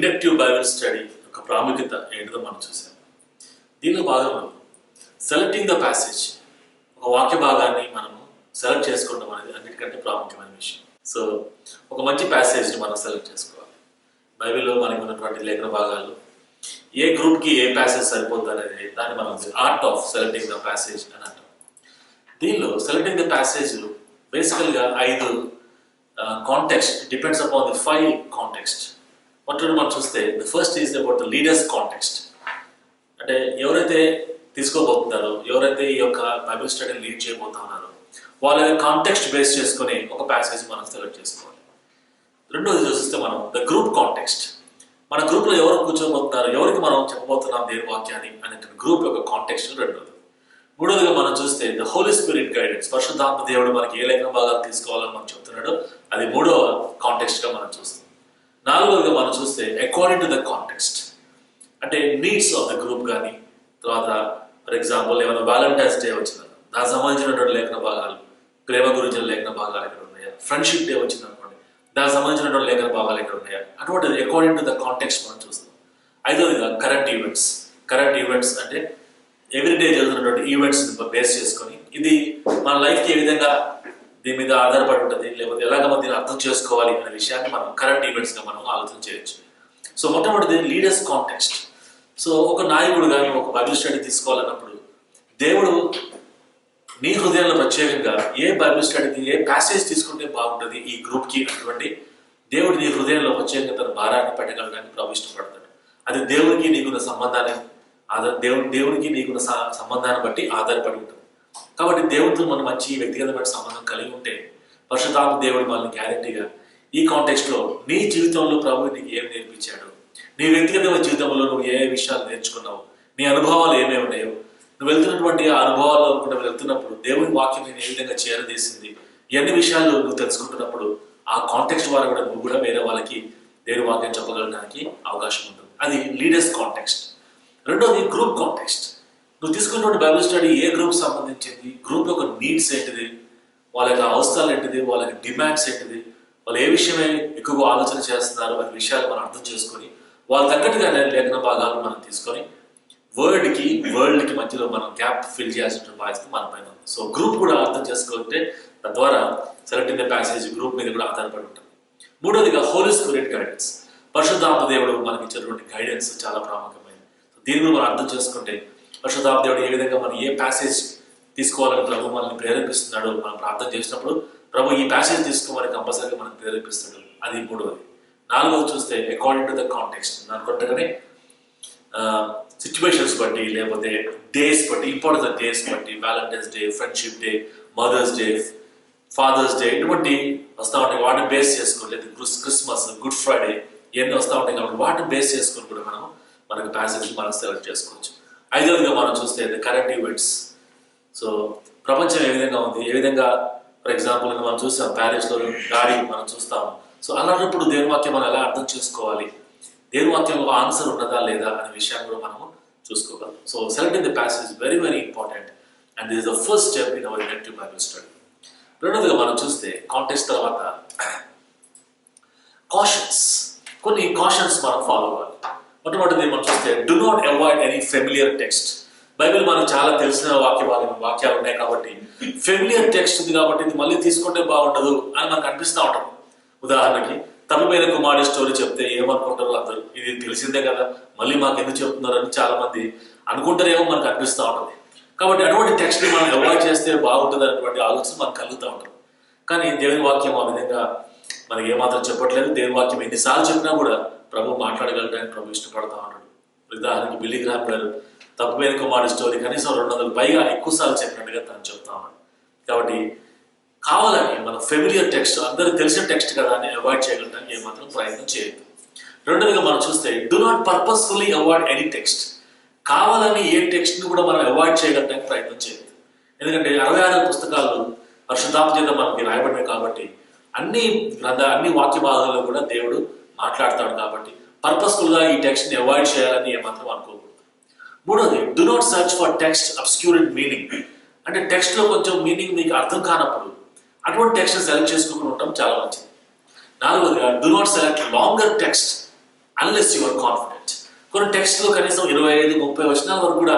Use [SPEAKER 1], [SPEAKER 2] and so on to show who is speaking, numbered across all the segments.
[SPEAKER 1] Inductive Bible study యొక్క ప్రాముఖ్యత ఏంటిదో మనం చూసాం. దీనిలో భాగంలో సెలెక్టింగ్ ద ప్యాసేజ్, ఒక వాక్య భాగాన్ని మనము సెలెక్ట్ చేసుకోవడం అనేది అన్నిటికంటే ప్రాముఖ్యమైన విషయం. సో ఒక మంచి ప్యాసేజ్ని మనం సెలెక్ట్ చేసుకోవాలి. బైబిల్లో మనకు ఉన్నటువంటి లేఖన భాగాలు ఏ గ్రూప్కి ఏ ప్యాసేజ్ సరిపోతుంది అనేది దాన్ని మనం art of selecting the passage అని అంటాం. దీనిలో సెలెక్టింగ్ ద ప్యాసేజ్ బేసికల్గా 5 context depends upon the 5 context. మొట్టమొదటి మనం చూస్తే the first is about the leaders context. అంటే ఎవరైతే తీసుకోబోతున్నారో, ఎవరైతే ఈ యొక్క బైబిల్ స్టడీని లీడ్ చేయబోతా ఉన్నారో వాళ్ళ కాంటెక్స్ట్ బేస్ చేసుకుని ఒక ప్యాసేజ్ మనం సెలెక్ట్ చేసుకోవాలి. రెండోది చూస్తే మనం ద గ్రూప్ కాంటెక్స్ట్. మన గ్రూప్లో ఎవరు కూర్చోబోతున్నారు, ఎవరికి మనం చెప్పబోతున్నాం దేవుని వాక్యాన్ని అనే గ్రూప్ యొక్క కాంటెక్స్ట్ రెండోది. మూడోదిగా మనం చూస్తే ద హోలీ స్పిరిట్ గైడెన్స్, పరిశుద్ధాత్మ దేవుడు మనకి ఏ లేఖన భాగాలు తీసుకోవాలని మనం చెప్తున్నాడో అది మూడవ కాంటెక్స్ట్గా మనం చూస్తాం. నాలుగోదిగా మనం చూస్తే అకార్డింగ్ టు ద కాంటెక్స్ట్, అంటే నీడ్స్ ఆఫ్ ద గ్రూప్ కానీ, తర్వాత ఫర్ ఎగ్జాంపుల్ ఏమైనా వ్యాలంటైన్స్ డే వచ్చిందా దానికి సంబంధించినటువంటి లేఖన భాగాలు, ప్రేమ గురించిన లేఖన భాగాలు ఎక్కడ ఉన్నాయా, ఫ్రెండ్షిప్ డే వచ్చిందనుకోండి దానికి సంబంధించినటువంటి లేఖన భాగాలు ఎక్కడ ఉన్నాయా, అటువంటిది అకార్డింగ్ టు ద కాంటెక్స్ట్ మనం చూస్తాం. ఐదోదిగా కరెంట్ ఈవెంట్స్ అంటే ఎవ్రీడే జరుగుతున్నటువంటి ఈవెంట్స్ బేస్ చేసుకొని ఇది మన లైఫ్కి ఏ విధంగా దీని మీద ఆధారపడి ఉంటుంది, లేకపోతే ఎలాగ మనం దీన్ని అర్థం చేసుకోవాలి అనే విషయాన్ని మనం కరెంట్ ఈవెంట్స్గా మనం ఆలోచన చేయొచ్చు. సో మొట్టమొదటిది లీడర్స్ కాంటెక్స్ట్. సో ఒక నాయకుడు కానీ ఒక బైబిల్ స్టడీ తీసుకోవాలన్నప్పుడు దేవుడు నీ హృదయంలో ప్రత్యేకంగా ఏ బైబిల్ స్టడీకి ఏ ప్యాసేజ్ తీసుకుంటే బాగుంటుంది ఈ గ్రూప్కి అటువంటి దేవుడు నీ హృదయంలో ప్రత్యేకంగా తన భారాన్ని పెట్టగలడానికి ప్రభు ఇష్టపడతాడు. అది దేవుడికి నీకున్న సంబంధాన్ని దేవుడికి నీకున్న సంబంధాన్ని బట్టి ఆధారపడి ఉంటుంది. కాబట్టి దేవుడితో మనం మంచి వ్యక్తిగతమైన సంబంధం కలిగి ఉంటే పరిశుద్ధాత్మ దేవుడు మనల్ని గ్యారెంటీగా ఈ కాంటెక్స్ట్లో నీ జీవితంలో ప్రభు నీకు ఏం నేర్పించాడు, నీ వ్యక్తిగతమైన జీవితంలో నువ్వు ఏ విషయాలు నేర్చుకున్నావు, నీ అనుభవాలు ఏమేమి ఉన్నాయో, నువ్వు వెళ్తున్నటువంటి ఆ అనుభవాల్లో నువ్వు వెళ్తున్నప్పుడు దేవుని వాక్యం నేను ఏ విధంగా చేరదీసింది, ఎన్ని విషయాలు నువ్వు తెలుసుకుంటున్నప్పుడు ఆ కాంటెక్స్ట్ ద్వారా కూడా నువ్వు కూడా వేరే వాళ్ళకి దేవుని వాక్యం చెప్పగలడానికి అవకాశం ఉంటుంది. అది లీడర్స్ కాంటెక్స్ట్. రెండోది గ్రూప్ కాంటెక్స్ట్. నువ్వు తీసుకున్నటువంటి బైబిల్ స్టడీ ఏ గ్రూప్ సంబంధించింది, గ్రూప్ యొక్క నీడ్స్ ఏంటిది, వాళ్ళ యొక్క అవసరాలు ఏంటిది, వాళ్ళ యొక్క డిమాండ్స్ ఏంటిది, వాళ్ళు ఏ విషయమే ఎక్కువగా ఆలోచన చేస్తున్నారు అనే విషయాలు మనం అర్థం చేసుకొని వాళ్ళ తగ్గట్టుగా లేఖన భాగాలు మనం తీసుకొని వరల్డ్కి మధ్యలో మనం గ్యాప్ ఫిల్ చేయాల్సిన బాధ్యత మన పైన ఉంది. సో గ్రూప్ కూడా అర్థం చేసుకుంటే తద్వారా సెలెక్టింగ్ ద ప్యాసేజ్ గ్రూప్ మీద కూడా ఆధారపడి ఉంటుంది. మూడోదిగా హోలీ స్పిరిట్ గైడెన్స్, పరిశుద్ధాత్మ దేవుడు మనకి ఇచ్చినటువంటి గైడెన్స్ చాలా ప్రాముఖ్యమైనది. దీన్ని కూడా మనం అర్థం చేసుకుంటే పరిశుద్ధాత్మ దేవుడు ఏ విధంగా మనం ఏ ప్యాసేజ్ తీసుకోవాలని ప్రభు మనల్ని ప్రేరేపిస్తున్నాడో మనం ప్రార్థన చేసినప్పుడు ప్రభు ఈ ప్యాసేజ్ తీసుకోమని కంపల్సరీగా మనం ప్రేరేపిస్తాడు. అది మూడవది. నాలుగవది చూస్తే అకార్డింగ్ టు ద కాంటెక్స్ట్, అనుకుంటగానే సిచ్యువేషన్స్ బట్టి లేకపోతే డేస్ బట్టి, ఇంపార్టెన్స్ డేస్ బట్టి, Valentine's day, friendship day, mother's day, father's day ఇటువంటి వస్తూ ఉంటాయి. వాటిని బేస్ చేసుకొని లేదా క్రిస్మస్, గుడ్ ఫ్రైడే ఇవన్నీ వస్తూ ఉంటాయి కాబట్టి వాటిని బేస్ చేసుకొని కూడా మనకు ప్యాసేజ్ మనం సెలెక్ట్ చేసుకోవచ్చు. ఐదవదిగా మనం చూస్తే కరెంట్ ఈవెంట్స్. సో ప్రపంచం ఏ విధంగా ఉంది, ఏ విధంగా ఫర్ ఎగ్జాంపుల్ మనం చూస్తాం ప్యారిస్లో గాడి మనం చూస్తాము. సో అలాంటప్పుడు దేవుని వాక్యం మనం ఎలా అర్థం చేసుకోవాలి, దేవుని వాక్యంలో ఆన్సర్ ఉన్నదా లేదా అనే విషయాన్ని కూడా మనము చూసుకోగలం. So selecting the passage very very important and this is the first step in our inductive Bible study. రెండోదిగా మనం చూస్తే కాంటెక్స్ట్ తర్వాత కాషన్స్, కొన్ని కాషన్స్ మనం ఫాలో అవ్వాలి. మొట్టమొదటిది మనం చూస్తే do not avoid any familiar text. Bible మనకు చాలా తెలిసిన వాక్యాలు ఉన్నాయి కాబట్టి ఫెమిలియర్ టెక్స్ట్ ఉంది కాబట్టి ఇది మళ్ళీ తీసుకుంటే బాగుండదు అని మనకు అనిపిస్తూ ఉంటాం. ఉదాహరణకి తప్పిపోయిన కుమారుడి స్టోరీ చెప్తే ఏమనుకుంటారు అందరూ, ఇది తెలిసిందే కదా మళ్ళీ మాకు ఎందుకు చెప్తున్నారు అని చాలా మంది అనుకుంటారేమో మనకు అనిపిస్తూ ఉంటుంది. కాబట్టి అటువంటి టెక్స్ట్ని మనం అవాయిడ్ చేస్తే బాగుంటుంది అనేటువంటి ఆలోచన మనకు కలుగుతూ ఉంటాం. కానీ దేవుని వాక్యం ఆ విధంగా మనకి ఏమాత్రం చెప్పట్లేదు. దేవుని వాక్యం ఎన్నిసార్లు చెప్పినా కూడా ప్రభు మాట్లాడగలడానికి ప్రభు ఇష్టపడతా ఉన్నాడు. ఉదాహరణకి బిల్లీ గ్రాహం గారు తప్పిపోయిన కుమారుడి స్టోరీ కనీసం 200 పైగా ఎక్కువసార్లు చెప్పినట్టుగా తను చెప్తా ఉన్నాడు. కాబట్టి కావాలని మన ఫెమిలియర్ టెక్స్ట్ అందరికి తెలిసిన టెక్స్ట్ కదా అని అవాయిడ్ చేయగలడానికి ఏమాత్రం ప్రయత్నం చేయొద్దు. రెండోదిగా మనం చూస్తే do not purposefully avoid any text. కావాలని ఏ టెక్స్ట్ని కూడా మనం అవాయిడ్ చేయగలడానికి ప్రయత్నం చేయొద్దు. ఎందుకంటే 66 పుస్తకాలు పరిశుద్ధాత్మ చేత మనకి రాయబడినాయి కాబట్టి అన్ని వాక్య భాగాల్లో కూడా దేవుడు మాట్లాడతాడు కాబట్టి పర్పస్ఫుల్గా ఈ టెక్స్ట్ని అవాయిడ్ చేయాలని ఏమాత్రం అనుకోకూడదు. మూడోది do not search for text అబ్స్క్యూర్డ్ meaning. అంటే టెక్స్ట్లో కొంచెం మీనింగ్ మీకు అర్థం కానప్పుడు అటువంటి టెక్స్ట్ సెలెక్ట్ చేసుకోకుండా ఉండటం చాలా మంచిది. నాలుగోదిగా do not select longer text unless you are confident. కొన్ని టెక్స్ట్లో కనీసం 25-30 వచనాల వరకు కూడా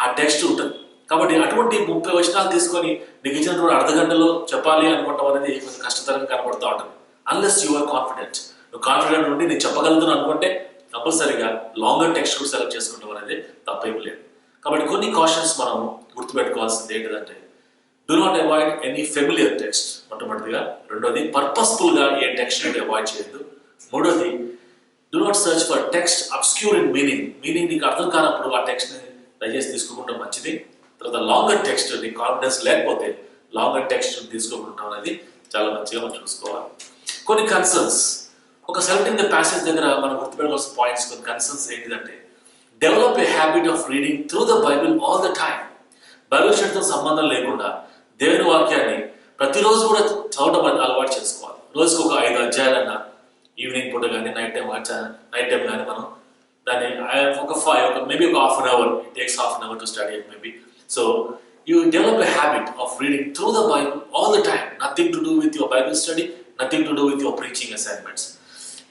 [SPEAKER 1] ఆ టెక్స్ట్ ఉంటుంది. కాబట్టి అటువంటి 30 వచనాలు తీసుకొని నీకు ఇచ్చినటువంటి అర్ధగంటలో చెప్పాలి అనుకోవటం అనేది కొంచెం కష్టతరంగా కనబడుతూ ఉంటుంది. అన్లెస్ యు ఆర్ కాన్ఫిడెంట్, నువ్వు కాన్ఫిడెంట్ ఉండి నేను చెప్పగలుగుతున్నాను అనుకుంటే కంపల్సరీగా లాంగర్ టెక్స్ట్ కూడా సెలెక్ట్ చేసుకుంటాం అనేది తప్పేం లేదు. కాబట్టి కొన్ని కాషన్స్ మనం గుర్తుపెట్టుకోవాల్సింది ఏంటిదంటే, do not avoid any familiar text మొట్టమొదటిగా. రెండోది, పర్పస్ఫుల్గా ఏ టెక్స్ట్ అనేది అవాయిడ్ చేయొద్దు. మూడోది, do not search for text obscure in meaning నీకు అర్థం కానప్పుడు ఆ టెక్స్ట్ని దయచేసి తీసుకోవడం మంచిది. తర్వాత లాంగర్ టెక్స్ట్ నీకు కాన్ఫిడెన్స్ లేకపోతే లాంగర్ టెక్స్ట్ తీసుకోకుండా అనేది చాలా మంచిగా మనం చూసుకోవాలి. కొన్ని కన్సర్న్స్, ఒక సెలెక్టింగ్ ద ప్యాసేజ్ దగ్గర మనం గుర్తుపెట్టుకోవాల్సిన పాయింట్స్, కొన్ని కన్సర్న్స్ ఏంటిదంటే, develop a habit of reading through the Bible all the time. Bible స్టడీతో సంబంధం లేకుండా దేవుని వాక్యాన్ని ప్రతిరోజు కూడా చదవడం అలవాటు చేసుకోవాలి. రోజుకు ఒక 5 అధ్యాయాలన్నా ఈవినింగ్ పూట కానీ నైట్ టైం కానీ మనం దాన్ని మేబీ ఒక half an hour, it takes half an hour to study it maybe. So you develop a habit of reading through the Bible all the time. Nothing to do with your Bible study, nothing to do with your preaching assignments.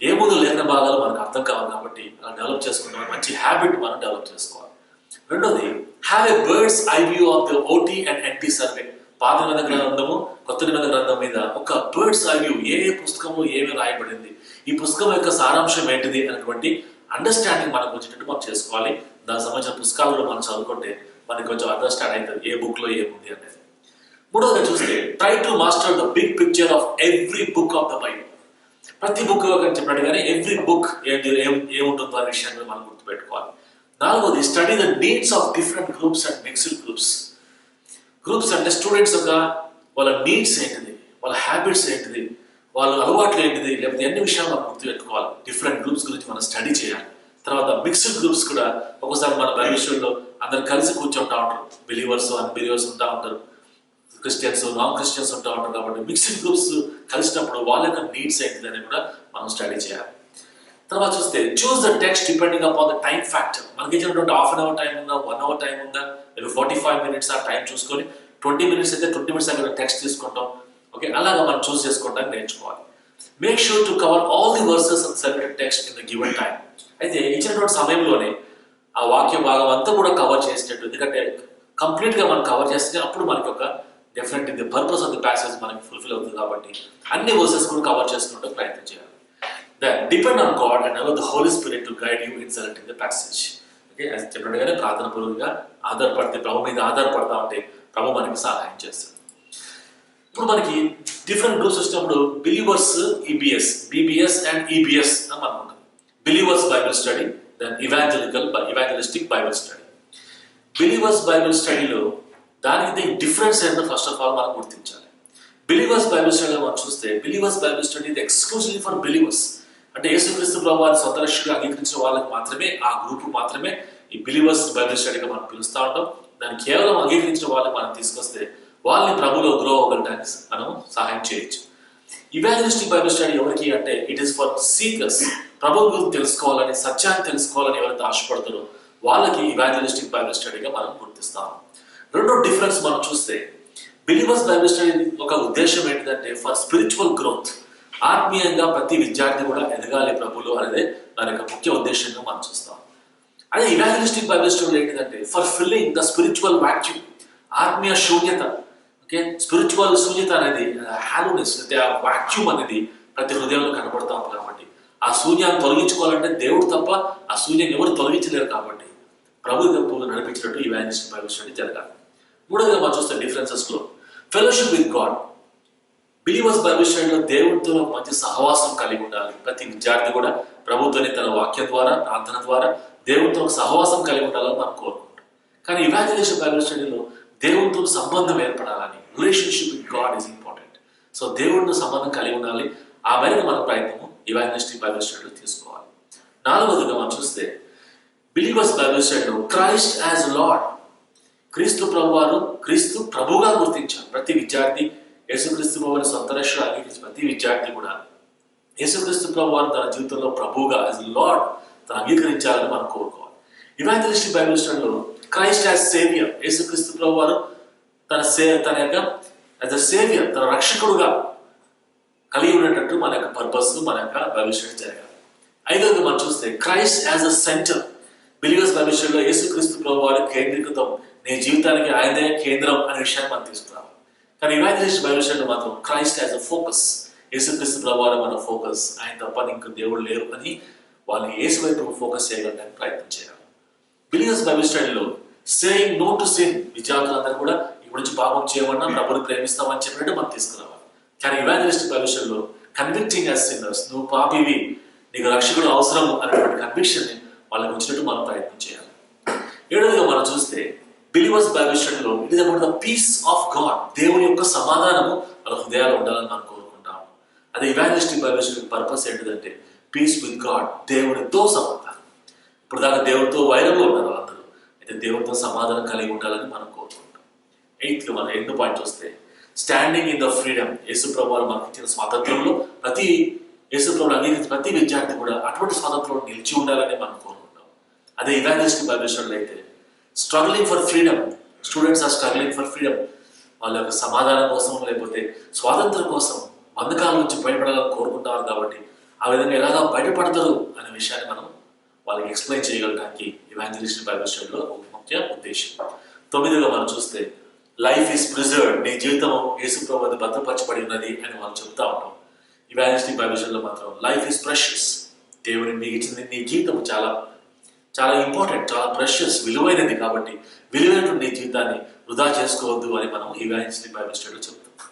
[SPEAKER 1] ఏ ముందు లేఖన భాగాలు మనకు అర్థం కావాలి కాబట్టి అలా develop చేసుకుంటాం. మంచి హ్యాబిట్ మనం డెవలప్ చేసుకోవాలి. రెండోది, have a bird's eye view of the OT and NT survey. పాత నిబంధన గ్రంథము, కొత్త నిబంధన గ్రంథం మీద ఒక బర్డ్స్ ఐ వ్యూ, ఏ పుస్తకంలో ఏమి రాయబడింది, ఈ పుస్తకం యొక్క సారాంశం ఏంటిది అనేటువంటి అండర్స్టాండింగ్ మనకు వచ్చేటట్టు మనం చేసుకోవాలి. దానికి సంబంధించిన పుస్తకాలను మనం చదువుకుంటే మనకి కొంచెం అండర్స్టాండ్ అవుతుంది ఏ బుక్ లో ఏముంది అనేది. మూడోగా చూస్తే, try to master the big picture of every book of the Bible. ప్రతి బుక్ చెప్పినట్టుగానే ఎవ్రీ బుక్ ఏముంటుందో అనే విషయాన్ని మనం గుర్తుపెట్టుకోవాలి. నాలుగోది, study the needs of different groups and mixed groups. Groups అంటే స్టూడెంట్స్ యొక్క వాళ్ళ నీడ్స్ ఏంటిది, వాళ్ళ హ్యాబిట్స్ ఏంటిది, వాళ్ళ అలవాట్లు ఏంటిది, లేకపోతే ఎన్ని విషయాలు మనం గుర్తుపెట్టుకోవాలి. డిఫరెంట్ గ్రూప్స్ గురించి మనం స్టడీ చేయాలి. తర్వాత మిక్స్డ్ గ్రూప్స్ కూడా ఒకసారి మన బైబిల్ స్టడీలో అందరు కలిసి కూర్చుంటా ఉంటారు. బిలీవర్స్, అన్బిలీవర్స్ ఉంటా ఉంటారు, క్రిస్టియన్స్, నాన్ క్రిస్టియన్స్ ఉంటా ఉంటారు. కాబట్టి మిక్స్డ్ గ్రూప్స్ కలిసినప్పుడు వాళ్ళ యొక్క నీడ్స్ ఏంటిదని కూడా మనం స్టడీ చేయాలి. తర్వాత చూస్తే, choose the text depending upon the time factor. మనకి ఇచ్చినటువంటి హాఫ్ అన్ అవర్ టైం ఉందా, 1 అవర్ టైం ఉందా, లేదా 45 minutes ఆ టైం చూసుకొని 20 minutes అయితే 20 minutes అక్కడ టెక్స్ట్ తీసుకుంటాం. ఓకే, అలాగా మనం చూస్ చేసుకోవడానికి నేర్చుకోవాలి. Make sure to cover all the versus and selected text in the given time. అయితే ఇచ్చినటువంటి సమయంలోనే ఆ వాక్య భాగం అంతా కూడా కవర్ చేసేటట్టు, ఎందుకంటే కంప్లీట్గా మనం కవర్ చేస్తే అప్పుడు మనకి ఒక definite the purpose of the passage మనకి ఫుల్ఫిల్ అవుతుంది. కాబట్టి అన్ని వర్సెస్ కూడా కవర్ చేసుకుంటూ ప్రయత్నం చేయాలి. Then depend on God and allow the Holy Spirit to guide you in selecting the passage. Okay, as చెప్పినట్టుగానే ప్రార్థన పూర్వకంగా ఆధారపడితే, ప్రభు మీద ఆధారపడతా ఉంటే ప్రభు మనకి సహాయం చేస్తాడు. ఇప్పుడు మనకి డిఫరెంట్ గ్రూప్స్ వచ్చినప్పుడు believers, EBS, BBS and EBS అని మనం ఉంటుంది. Believers Bible study, then evangelistic Bible study. Believers Bible స్టడీలో దానికి డిఫరెన్స్ ఏంటో ఫస్ట్ ఆఫ్ ఆల్ మనం గుర్తించాలి. బిలీవర్స్ బైబిల్ స్టడీలో మనం చూస్తే, బిలీవర్స్ బైబిల్ స్టడీ ఇది ఎక్స్క్లూజివ్లీ ఫర్ బిలీవర్స్. అంటే యేసుక్రీస్తు ప్రభువారిని సొంత రక్షకుడిగా అంగీకరించిన వాళ్ళకి మాత్రమే, ఆ గ్రూప్ మాత్రమే ఈ బిలీవర్స్ బైబిల్ స్టడీగా మనం పిలుస్తూ ఉంటాం. దాన్ని కేవలం అంగీకరించిన వాళ్ళకి మనం తీసుకొస్తే వాళ్ళని ప్రభులో గ్రో అవ్వడానికి మనం సహాయం చేయొచ్చు. ఇవాంజలిస్టిక్ బైబిల్ స్టడీ ఎవరికి అంటే, ఇట్ ఈస్ ఫర్ సీకర్స్. ప్రభు గురించి తెలుసుకోవాలని, సత్యాన్ని తెలుసుకోవాలని ఎవరైతే ఆశపడతారో వాళ్ళకి ఇవాంజలిస్టిక్ బైబిల్ స్టడీగా మనం గుర్తిస్తాం. రెండో డిఫరెన్స్ మనం చూస్తే, బిలీవర్స్ బైబిల్ స్టడీ ఒక ఉద్దేశం ఏంటిదంటే ఫర్ స్పిరిచువల్ గ్రోత్. ఆత్మీయంగా ప్రతి విద్యార్థి కూడా ఎదగాలి ప్రభులు అనేది దాని యొక్క ముఖ్య ఉద్దేశంగా మనం చూస్తాం. అదే ఇవాంజలిస్టిక్ బైబిల్ స్టడీ ఏంటిదంటే for filling the spiritual vacuum. ఆత్మీయ శూన్యత, ఓకే, స్పిరిచువల్ శూన్యత అనేది, హాలోనెస్, ఆ వాక్యూమ్ అనేది ప్రతి హృదయంలో కనబడతా ఉంది. కాబట్టి ఆ శూన్యాన్ని తొలగించుకోవాలంటే దేవుడు తప్ప ఆ శూన్యాన్ని ఎవరు తొలగించలేరు. కాబట్టి ప్రభు నడిపించినట్టు ఇవాంజలిస్టిక్ బైబిల్ స్టడీ జరగాలి. మూడోదిగా మనం చూస్తే డిఫరెన్సెస్ లో fellowship with God. Believers Bible స్టడీలో దేవుడితో మంచి సహవాసం కలిగి ఉండాలి. ప్రతి విద్యార్థి కూడా ప్రభుత్వాన్ని తన వాక్యం ద్వారా, ప్రార్థన ద్వారా దేవుడితో సహవాసం కలిగి ఉండాలని మనం కోరుకుంటాం. కానీ ఇవాంజలిస్టిక్ బైబిల్ స్టడీలో దేవుడితో సంబంధం ఏర్పడాలని, relationship with God is important. So దేవుడితో సంబంధం కలిగి ఉండాలి. ఆ మేరకు మన ప్రయత్నము ఇవాంజలిస్టిక్ బైబిల్ స్టడీలో తీసుకోవాలి. నాలుగోదిగా మనం చూస్తే, బిలీవర్స్ బైబిల్ స్టడీలో క్రైస్ట్ యాజ్ లార్డ్. క్రీస్తు ప్రభువారు, క్రీస్తు ప్రభుగా గుర్తించారు. ప్రతి విద్యార్థి యేసుక్రీస్తు ప్రభువారిని సొంత రక్షకుడిగా అంగీకరించిన ప్రతి విద్యార్థి కూడా యేసుక్రీస్తు ప్రభువారు తన జీవితంలో ప్రభువుగా, యాజ్ లార్డ్ తను అంగీకరించాలని మనం కోరుకోవాలి. ఇవాంజలిస్టిక్ బైబిల్ స్టడీలో క్రైస్ట్ యాజ్ సేవియర్. యేసుక్రీస్తు ప్రభువారు తన యొక్క యాజ్ అ సేవియర్, తన రక్షకుడుగా కలిగి ఉండేటట్టు మన యొక్క పర్పస్, మన యొక్క బైబిల్ స్టడీ జరగాలి. ఐదవది మనం చూస్తే Christ as a centre. Believers Bible స్టడీలో యేసుక్రీస్తు ప్రభు వారి కేంద్రీకృతం, నీ జీవితానికి ఆయనే కేంద్రం అనే విషయాన్ని మనం తీసుకున్నాం. కానీ ఇవాంజలిస్ట్ బైబిల్ స్టడీలో మాత్రం క్రైస్ట్ యాజ్ అ ఫోకస్, యేసుక్రీస్తు ప్రభు వారు మన ఫోకస్, ఆయన తప్ప ఇంక దేవుడు లేరు అని వాళ్ళని యేసు వైపు ఫోకస్ చేయడానికి ప్రయత్నం చేయాలి. బిలీవర్స్ బైబిల్ స్టడీలో సేయింగ్ నో టు సిన్, విద్యార్థులందరూ కూడా ఈ గురించి పాపం చేయమన్నా ప్రభుని ప్రేమిస్తామని చెప్పినట్టు మనం తీసుకురావాలి. కానీ ఇవాంజలిస్ట్ బైబిల్ స్టడీలో కన్విక్టింగ్ యాజ్ సిన్నర్స్, నువ్వు పాపివి, నీకు రక్షకుడు అవసరం అనేటువంటి కన్విక్షన్ని వాళ్ళకి వచ్చినట్టు మనం ప్రయత్నం చేయాలి. ఏడవదిగా మనం చూస్తే బిలీవర్స్ బైబిల్ స్టడీలో it is about the peace of God, దేవుని యొక్క సమాధానము వాళ్ళ హృదయాలు ఉండాలని మనం కోరుకుంటాము. అదే ఇవాంజలిస్టిక్ బైబిల్ స్టడీ పర్పస్ ఏంటిదంటే పీస్ విత్ గాడ్, దేవునితో సమాధానం. ఇప్పుడు దాకా దేవుడితో వైరంలో ఉన్నారు అందరూ, అయితే దేవుడితో సమాధానం కలిగి ఉండాలని మనం కోరుకుంటాం. ఎయిత్ మనం ఎండ్ పాయింట్ చూస్తే స్టాండింగ్ ఇన్ ద ఫ్రీడమ్, యేసు ప్రభువు మనకి ఇచ్చిన స్వాతంత్రంలో ప్రతి యేసు ప్రభువుని అంగీకరించిన ప్రతి విద్యార్థి కూడా అటువంటి స్వాతంత్రంలో నిలిచి ఉండాలని మనం కోరుకుంటాం. అదే ఇవాంజలిస్టిక్ బైబిల్ స్టడీలో అయితే struggling for freedom, students are struggling for freedom, వాళ్ళ యొక్క సమాధానం కోసం లేకపోతే స్వాతంత్రం కోసం బంధకాల నుంచి బయటపడాలని కోరుకుంటారు. కాబట్టి ఆ విధంగా ఎలాగా బయటపడతారు అనే విషయాన్ని మనం వాళ్ళకి ఎక్స్ప్లెయిన్ చేయగలడానికి ఇవాంజలిస్టిక్ బైబిల్ స్టడీలో ఒక ముఖ్య ఉద్దేశం. తొమ్మిదిగా మనం చూస్తే లైఫ్ ఈజ్ ప్రిజర్వ్డ్, నీ జీవితం యేసు ప్రభువుని భద్రపరచబడి ఉన్నది అని వాళ్ళు చెప్తా ఉంటాం. ఇవాంజలిస్టిక్ బైబిల్ స్టడీలో మాత్రం లైఫ్ ఈజ్ ప్రెషియస్, దేవుని మీకు ఇచ్చింది నీ జీవితం చాలా చాలా ఇంపార్టెంట్, చాలా ప్రెషియస్, విలువైనది. కాబట్టి విలువైనటువంటి నీ జీవితాన్ని వృధా చేసుకోవద్దు అని మనం ఇవాంజలిస్టిక్ బైబిల్ స్టడీలో చెప్తాం.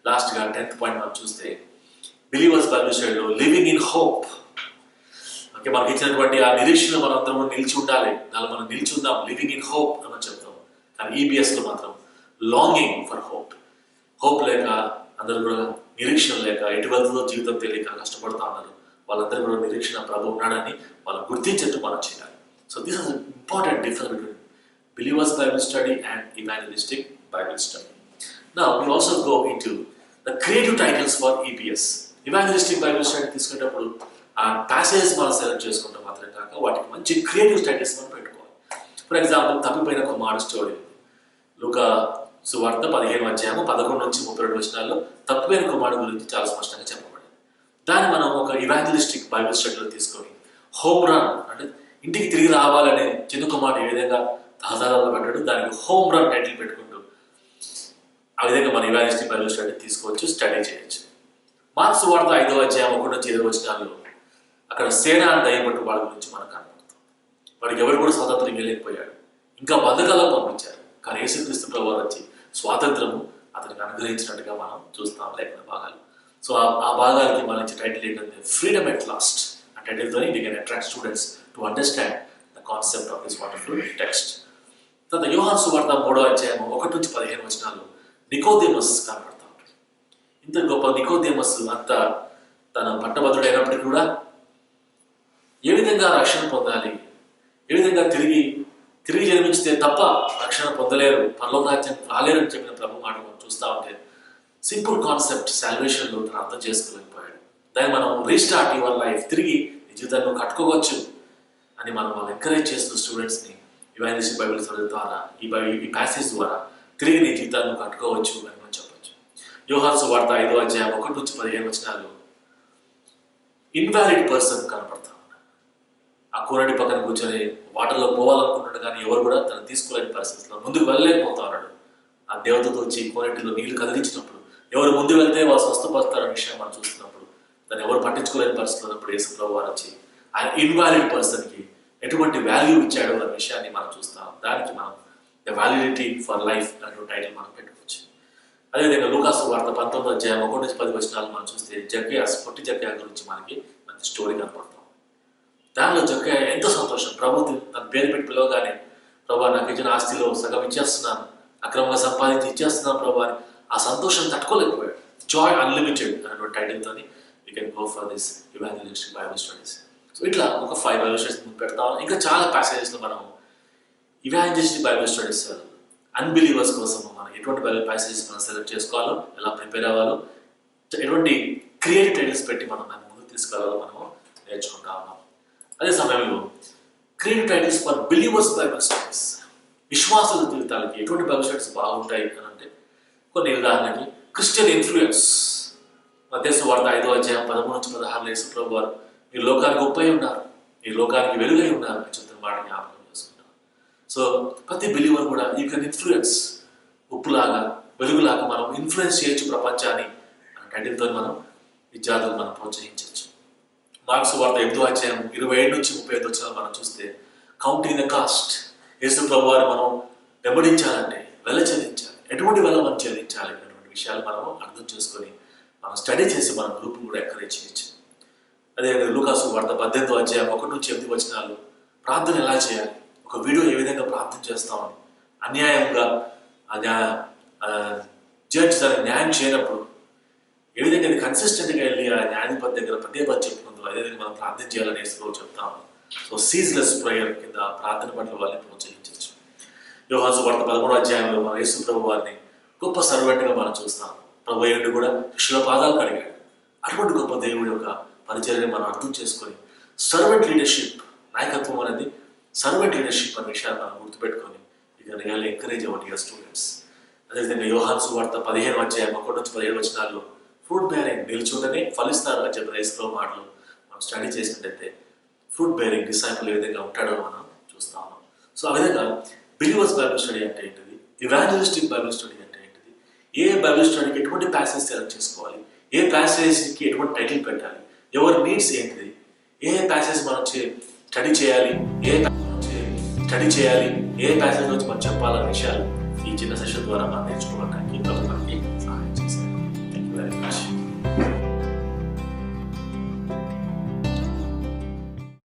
[SPEAKER 1] లాస్ట్గా 10th పాయింట్ మనం చూస్తే బిలీవర్స్ బైబిల్ స్టడీలో లివింగ్ ఇన్ హోప్. ఓకే, మనకి ఇచ్చినటువంటి ఆ నిరీక్షణ మనం అందరం నిలిచి ఉండాలి, దానిలో మనం నిలిచి ఉందాం, లివింగ్ ఇన్ హోప్ అని మనం చెప్తాం. కానీ ఈబిఎస్లో మాత్రం లాంగింగ్ ఫర్ హోప్, హోప్ లేక అందరూ కూడా నిరీక్షణ లేక ఎటు వెళ్తుందో జీవితం తెలియక కష్టపడుతూ ఉన్నారు. వాళ్ళందరూ కూడా నిరీక్షణ ప్రభు ఉన్నాడని వాళ్ళు గుర్తించేట్టు మనం చేయాలి. So this is important difference between believers Bible study and evangelistic Bible study. Now we also go into the creative titles for EBS. Evangelistic Bible study తీసుకునేటప్పుడు ఆ ప్యాసేజెస్ మనం సెలెక్ట్ చేసుకుంటాం మాత్రం కాక వాటికి మంచి క్రియేటివ్ టైటిల్స్ మనం పెట్టుకోవాలి. ఫర్ ఎగ్జాంపుల్ తప్పిపోయిన కుమారుడు స్టోరీ, లూకా సువార్త 15వ అధ్యాయము 11 నుంచి 32 వచనాల్లో తప్పిపోయిన కుమారుడు గురించి చాలా స్పష్టంగా చెప్పబడింది. దాన్ని మనం ఒక ఇవాంజలిస్టిక్ బైబిల్ స్టడీలో తీసుకొని హోమ్ రన్, అంటే ఇంటికి తిరిగి రావాలనే చిన్న కుమారుడు ఏ విధంగా తహదాలలో పెట్టాడు, దానికి హోమ్ రన్ టైటిల్ పెట్టుకుంటూ ఆ విధంగా మన ఇవాంజలిస్టిక్ బైబిల్ స్టడీ తీసుకోవచ్చు, స్టడీ చేయొచ్చు. మార్క్స్ సువార్త 5వ అధ్యాయం 1 నుంచి 20 వచనాల్లో అక్కడ సేన దయ్యబట్టు వాళ్ళ గురించి మనకు కనపడుతుంది. వాడికి ఎవరు కూడా స్వాతంత్రం ఇవ్వలేకపోయాడు, ఇంకా బంధకాలకు పంపించారు. కానీ యేసుక్రీస్తు ప్రభువు వచ్చి స్వాతంత్రము అతనికి అనుగ్రహించినట్టుగా మనం చూస్తాం లేఖన భాగాలు. సో ఆ భాగాలకి మనం ఇచ్చే టైటిల్ ఏంటంటే ఫ్రీడమ్ ఎట్ లాస్ట్. ఆ టైటిల్తో we can attract students to understand the concept of this wonderful text. తర్వాత యోహాను సువార్త 3వ అధ్యాయం 1 నుంచి 15 వచనాలు నికోదేమస్ కనపడతా ఉంటాడు. ఇంత గొప్ప నికోదేమస్ అంత తన పట్టభద్రుడైనప్పటికీ కూడా ఏ విధంగా రక్షణ పొందాలి, ఏ విధంగా తిరిగి జన్మించితే తప్ప రక్షణ పొందలేరు, పరలోక రాజ్యం రాలేరు అని చెప్పిన ప్రభు మాట మనం చూస్తూ ఉంటే సింపుల్ కాన్సెప్ట్ సాల్వేషన్లో తను అర్థం చేసుకోలేకపోయాడు. దాన్ని మనం రీస్టార్ట్ యువర్ లైఫ్, తిరిగి నీ జీవితాన్ని కట్టుకోవచ్చు అని మనం వాళ్ళు ఎంకరేజ్ చేస్తూ స్టూడెంట్స్ని ఇవాంజలిస్టిక్ బైబిల్ స్టడీ ద్వారా ఈ ప్యాసేజ్ ద్వారా తిరిగి నీ జీవితాన్ని కట్టుకోవచ్చు అని మనం చెప్పచ్చు. యోహాను సువార్త 5వ అధ్యాయం 1 నుంచి 15 వచనాలు ఇన్వాలిడ్ పర్సన్ కనపడతా ఉన్నారు. ఆ కూరటి పక్కన కూర్చొని వాటర్లో పోవాలనుకుంటున్నాడు కానీ ఎవరు కూడా తను తీసుకోలేని పరిస్థితిలో ముందుకు వెళ్ళలేకపోతా ఉన్నాడు. ఆ దేవతతో వచ్చి కోనటిలో నీళ్లు కదిలించినప్పుడు ఎవరు ముందు వెళ్తే వాళ్ళు స్వస్థపడతారనే విషయం మనం చూస్తున్నప్పుడు దాన్ని ఎవరు పట్టించుకోలేని పరిస్థితులు ఉన్నప్పుడు యేసు ప్రభువు వారు వచ్చి ఆయన ఇన్వాలిడ్ పర్సన్కి ఎటువంటి వాల్యూ ఇచ్చాడు అనే విషయాన్ని మనం చూస్తాం. దానికి మనం ద వాలిడిటీ ఫర్ లైఫ్ అనే టైటిల్ మనం పెట్టుకోవచ్చు. అదేవిధంగా లూకా సువార్త 19వ అధ్యాయం 1 నుంచి 10 వచనాలు మనం చూస్తే జక్కయ్య, పొట్టి జక్కయ్య గురించి మనకి మంచి స్టోరీ కనపడతాం. దానిలో జక్కయ్య ఎంతో సంతోషం, ప్రభు తన పేరు పెట్టి పిలవగానే ప్రభా నాకు ఇచ్చిన ఆస్తిలో సగం ఇచ్చేస్తున్నాను, అక్రమంగా సంపాదించి ఇచ్చేస్తున్నాను ప్రభా అని ఆ సంతోషం తట్టుకోలేకపోయాడు. జాయ్ అన్లిమిటెడ్ అనేటువంటి టైటిల్తో you can go for this evangelistic Bible studies. So ఇట్లా ఒక 5 బైబిల్ స్టడీస్ పెడతాం. ఇంకా చాలా ప్యాసేజెస్లో మనం ఇవాంజలిస్టిక్ బైబిల్ స్టడీస్ అన్బిలీవర్స్ కోసం మనం ఎటువంటి బైబిల్ ప్యాసేజెస్ మనం సెలెక్ట్ చేసుకోవాలో, ఎలా ప్రిపేర్ అవ్వాలో, ఎటువంటి క్రియేటివ్ టైటిల్స్ పెట్టి మనం దాన్ని ముందుకు తీసుకెళ్లాలో మనము నేర్చుకుంటా ఉన్నాం. అదే సమయంలో creative titles for believers Bible studies, విశ్వాసుల జీవితాలకి ఎటువంటి బైబిల్ స్టడీస్ బాగుంటాయి అని అంటే కొన్ని ఉదాహరణకి క్రిస్టియన్ ఇన్ఫ్లుయెన్స్. మత్తయి సువార్త 5వ అధ్యాయం 13 నుంచి 16 యేసు ప్రభువు వారు మీరు లోకానికి ఉప్పై ఉన్నారు, మీరు లోకానికి వెలుగై ఉన్నారు అని చెప్తున్న మాట జ్ఞాపకం చేసుకుంటాం. సో ప్రతి బిలీవర్ కూడా యూ కెన్ ఇన్ఫ్లుయెన్స్, ఉప్పులాగా వెలుగులాగా మనం ఇన్ఫ్లుయెన్స్ చేయొచ్చు ప్రపంచాన్ని అనే టైటిల్తో మనం విద్యార్థులు మనం ప్రోత్సహించవచ్చు. మార్క్స్ వార్త 8వ అధ్యాయం 27 నుంచి 35 వచనాలు మనం చూస్తే కౌంటింగ్ ద కాస్ట్, యేసు ప్రభు వారు మనం వెంబడించాలంటే వెల చెల్లించాలి, ఎటువంటి వెల మనం చెల్లించాలి అనేటువంటి విషయాలు మనం అర్థం చేసుకొని మనం స్టడీ చేసి మన గ్రూప్ కూడా ఎంకరేజ్ చేయొచ్చు. అదే లూకాసు వార్త 18వ అధ్యాయం 1 నుంచి 8 వచనాలు ప్రార్థన ఎలా చేయాలి, ఒక వీడియో ఏ విధంగా ప్రార్థన చేస్తామని, అన్యాయంగా జడ్జ్ దాన్ని న్యాయం చేయనప్పుడు ఏ విధంగా అది కన్సిస్టెంట్గా వెళ్ళి ఆ న్యాయాధిపతి దగ్గర పదే చెప్పుకుందో అదేవిధంగా మనం ప్రార్థన చేయాలని యేసు చెప్తాము. సో సీజ్లెస్ ప్రేయర్ కింద ప్రార్థన పట్ల వాళ్ళని ప్రోత్సహించవచ్చు. యోహాను సువార్త 13వ అధ్యాయంలో మన యేసు ప్రభు వారిని గొప్ప సర్వెంట్గా మనం చూస్తాము. ప్రభు అయ్యుండి కూడా శిష్యుల పాదాలు కడిగాడు. అటువంటి గొప్ప దేవుడి యొక్క పరిచర్యని మనం అర్థం చేసుకొని సర్వెంట్ లీడర్షిప్, నాయకత్వం అనేది సర్వెంట్ లీడర్షిప్ అనే విషయాన్ని మనం గుర్తుపెట్టుకొని ఇక రియల్ ఎంకరేజ్ అవ్వండి యువర్ స్టూడెంట్స్. అదేవిధంగా యోహాను సువార్త 15వ అధ్యాయం 1 నుంచి 17 వచనాల్లో ఫ్రూట్ బేరింగ్, నిల్చుంటేనే ఫలిస్తారు అని చెప్పిన యేసు మాటలు మనం స్టడీ చేసినట్టయితే ఫ్రూట్ బేరింగ్ డిసైపుల్ ఏ విధంగా ఉంటాడో మనం చూస్తా ఉన్నాం. సో ఆ విధంగా బిలీవర్స్ బైబిల్ స్టడీ అంటే ఏంటిది, ఇవాంజలిస్టిక్ బైబిల్ స్టడీ అంటే ఏంటిది, ఏ బైబిల్ స్టడీకి ఎటువంటి ప్యాసేజ్ సెలెక్ట్ చేసుకోవాలి, ఏ ప్యాసేజ్కి ఎటువంటి టైటిల్ పెట్టాలి, ఎవరి నీడ్స్ ఏంటిది, ఏ ప్యాసేజ్ మనం స్టడీ చేయాలి, ఏ ప్యాసేజ్ నుంచి మనం చెప్పాలనే విషయాలు ఈ చిన్న సెషన్ ద్వారా మనం నేర్చుకోవడానికి మనకి సహాయం చేశారు. Thank you very much.